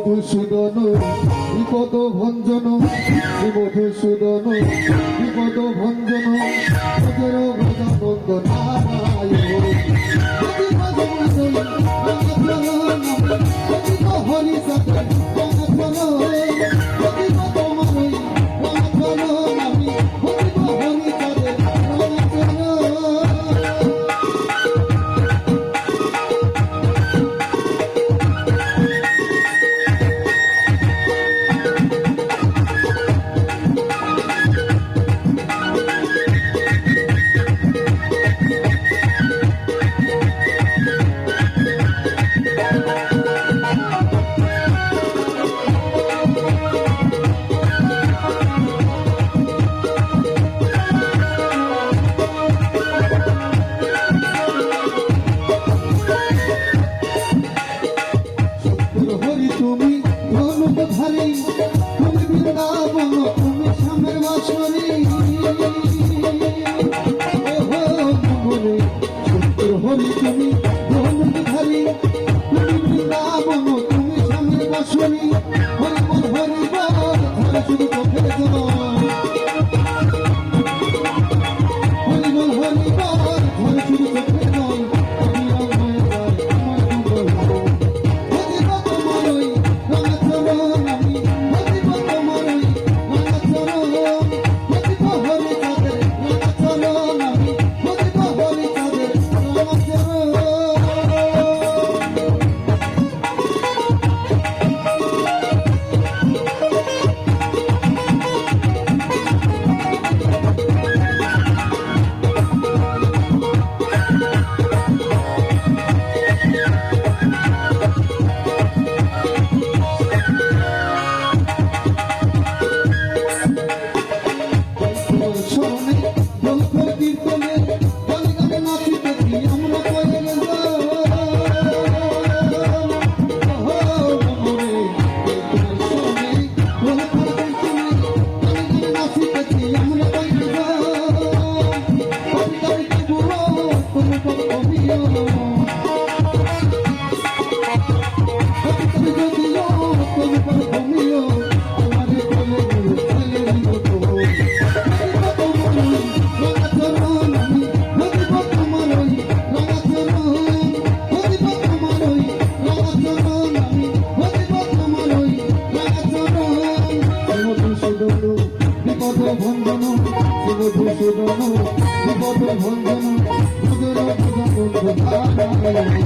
মধুসূদন বিপদ ভঞ্জন শ্রী মধুসূদন বিপদ ভঞ্জন ভজর ভজানন্দ নারায়ণ হরি সত্য তুমি ধনুধারী তুমি বৃন্দাবন তুমি শ্যামের বাঁশরি হরি তুমি ধনুধারী তুমি বৃন্দাবন তুমি শ্যামের বাঁশরি হরি বল হরি বল শুধু চোখের জল হরি বল হরি বল শুধু চোখের জল ভঞ্জন মধুসূদন বিপদ ভঞ্জন ভজর ভজানন্দ নারায়ণ